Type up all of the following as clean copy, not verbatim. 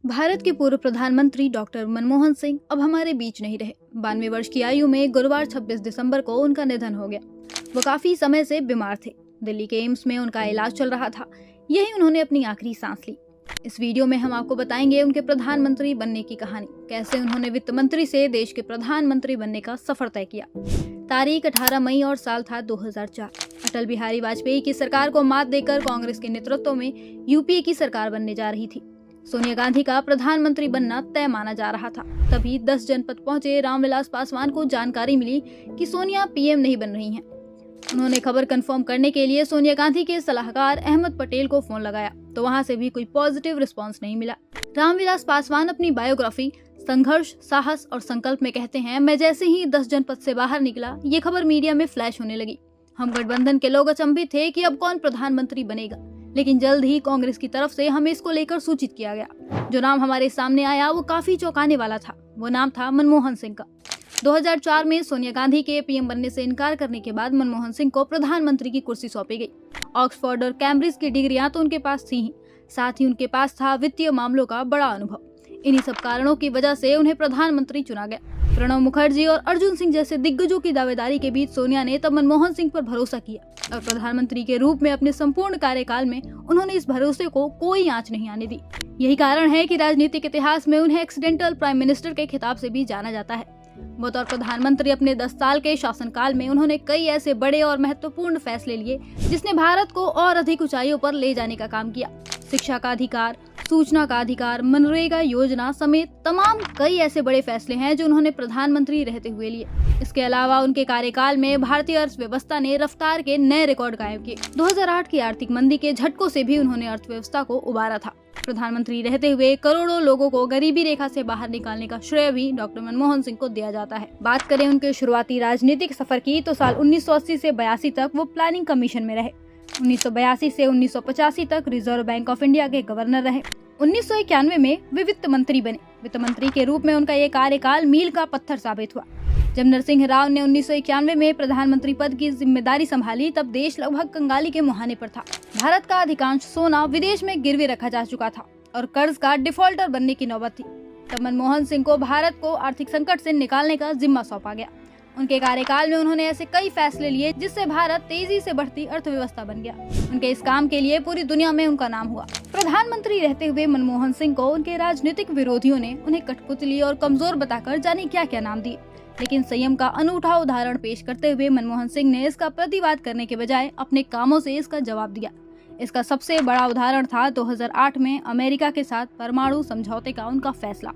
भारत के पूर्व प्रधानमंत्री डॉक्टर मनमोहन सिंह अब हमारे बीच नहीं रहे। 92 वर्ष की आयु में गुरुवार 26 दिसंबर को उनका निधन हो गया। वो काफी समय से बीमार थे। दिल्ली के एम्स में उनका इलाज चल रहा था। यही उन्होंने अपनी आखिरी सांस ली। इस वीडियो में हम आपको बताएंगे उनके प्रधानमंत्री बनने की कहानी, कैसे उन्होंने वित्त मंत्री से देश के प्रधानमंत्री बनने का सफर तय किया। तारीख 18 मई और साल था 2004। अटल बिहारी वाजपेयी की सरकार को मात देकर कांग्रेस के नेतृत्व में यूपीए की सरकार बनने जा रही थी। सोनिया गांधी का प्रधानमंत्री बनना तय माना जा रहा था। तभी 10 जनपद पहुंचे रामविलास पासवान को जानकारी मिली कि सोनिया पीएम नहीं बन रही हैं। उन्होंने खबर कंफर्म करने के लिए सोनिया गांधी के सलाहकार अहमद पटेल को फोन लगाया, तो वहां से भी कोई पॉजिटिव रिस्पांस नहीं मिला। रामविलास पासवान अपनी बायोग्राफी संघर्ष, साहस और संकल्प में कहते हैं, मैं जैसे ही 10 जनपद से बाहर निकला, ये खबर मीडिया में फ्लैश होने लगी। हम गठबंधन के लोग अचंभित थे कि अब कौन प्रधानमंत्री बनेगा, लेकिन जल्द ही कांग्रेस की तरफ से हमें इसको लेकर सूचित किया गया। जो नाम हमारे सामने आया वो काफी चौंकाने वाला था। वो नाम था मनमोहन सिंह का। 2004 में सोनिया गांधी के पीएम बनने से इनकार करने के बाद मनमोहन सिंह को प्रधानमंत्री की कुर्सी सौंपी गई। ऑक्सफोर्ड और कैम्ब्रिज की डिग्रियां तो उनके पास थी ही, साथ ही उनके पास था वित्तीय मामलों का बड़ा अनुभव। इन्हीं सब कारणों की वजह से उन्हें प्रधानमंत्री चुना गया। प्रणब मुखर्जी और अर्जुन सिंह जैसे दिग्गजों की दावेदारी के बीच सोनिया ने तब मनमोहन सिंह पर भरोसा किया और प्रधानमंत्री के रूप में अपने संपूर्ण कार्यकाल में उन्होंने इस भरोसे को कोई आंच नहीं आने दी। यही कारण है कि राजनीतिक इतिहास में उन्हें एक्सीडेंटल प्राइम मिनिस्टर के खिताब से भी जाना जाता है। बतौर प्रधानमंत्री अपने 10 साल के शासनकाल में उन्होंने कई ऐसे बड़े और महत्वपूर्ण फैसले लिए जिसने भारत को और अधिक ऊंचाइयों पर ले जाने का काम किया। शिक्षा का अधिकार, सूचना का अधिकार, मनरेगा योजना समेत तमाम कई ऐसे बड़े फैसले हैं जो उन्होंने प्रधानमंत्री रहते हुए लिए। इसके अलावा उनके कार्यकाल में भारतीय अर्थव्यवस्था ने रफ्तार के नए रिकॉर्ड कायम किए। 2008 की आर्थिक मंदी के झटकों से भी उन्होंने अर्थव्यवस्था को उबारा था। प्रधानमंत्री रहते हुए करोड़ों लोगों को गरीबी रेखा से बाहर निकालने का श्रेय भी डॉक्टर मनमोहन सिंह को दिया जाता है। बात करें उनके शुरुआती राजनीतिक सफर की, तो साल 1980 से 82 तक वो प्लानिंग कमीशन में रहे। 1982 से 1985 तक रिजर्व बैंक ऑफ इंडिया के गवर्नर रहे। 1991 में वे वित्त मंत्री बने। वित्त मंत्री के रूप में उनका ये कार्यकाल मील का पत्थर साबित हुआ। जब नरसिंह राव ने 1991 में प्रधानमंत्री पद की जिम्मेदारी संभाली, तब देश लगभग कंगाली के मुहाने पर था। भारत का अधिकांश सोना विदेश में गिरवी रखा जा चुका था और कर्ज का डिफॉल्टर बनने की नौबत थी। तब मनमोहन सिंह को भारत को आर्थिक संकट से निकालने का जिम्मा सौंपा गया। उनके कार्यकाल में उन्होंने ऐसे कई फैसले लिए जिससे भारत तेजी से बढ़ती अर्थव्यवस्था बन गया। उनके इस काम के लिए पूरी दुनिया में उनका नाम हुआ। प्रधानमंत्री रहते हुए मनमोहन सिंह को उनके राजनीतिक विरोधियों ने उन्हें कठपुतली और कमजोर बताकर जाने क्या क्या नाम दिए, लेकिन संयम का अनूठा उदाहरण पेश करते हुए मनमोहन सिंह ने इसका प्रतिवाद करने के बजाय अपने कामों से इसका जवाब दिया। इसका सबसे बड़ा उदाहरण था 2008 में अमेरिका के साथ परमाणु समझौते का उनका फैसला।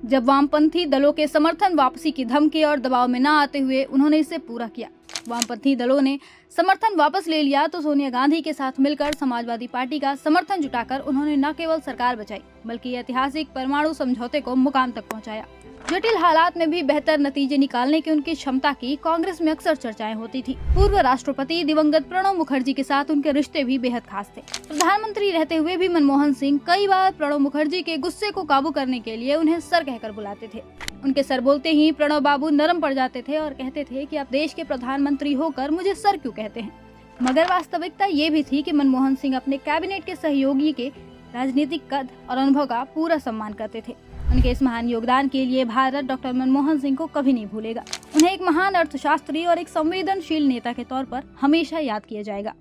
जब वामपंथी दलों के समर्थन वापसी की धमकी और दबाव में न आते हुए उन्होंने इसे पूरा किया। वामपंथी दलों ने समर्थन वापस ले लिया तो सोनिया गांधी के साथ मिलकर समाजवादी पार्टी का समर्थन जुटाकर उन्होंने न केवल सरकार बचाई, बल्कि ऐतिहासिक परमाणु समझौते को मुकाम तक पहुंचाया। जटिल हालात में भी बेहतर नतीजे निकालने की उनकी क्षमता की कांग्रेस में अक्सर चर्चाएं होती थी। पूर्व राष्ट्रपति दिवंगत प्रणब मुखर्जी के साथ उनके रिश्ते भी बेहद खास थे। प्रधानमंत्री रहते हुए भी मनमोहन सिंह कई बार प्रणब मुखर्जी के गुस्से को काबू करने के लिए उन्हें सर कहकर बुलाते थे। उनके सर बोलते ही प्रणब बाबू नरम पड़ जाते थे और कहते थे कि आप देश के प्रधानमंत्री होकर मुझे सर क्यों कहते हैं। मगर वास्तविकता ये भी थी कि मनमोहन सिंह अपने कैबिनेट के सहयोगी के राजनीतिक कद और अनुभव का पूरा सम्मान करते थे। उनके इस महान योगदान के लिए भारत डॉक्टर मनमोहन सिंह को कभी नहीं भूलेगा। उन्हें एक महान अर्थशास्त्री और एक संवेदनशील नेता के तौर पर हमेशा याद किया जाएगा।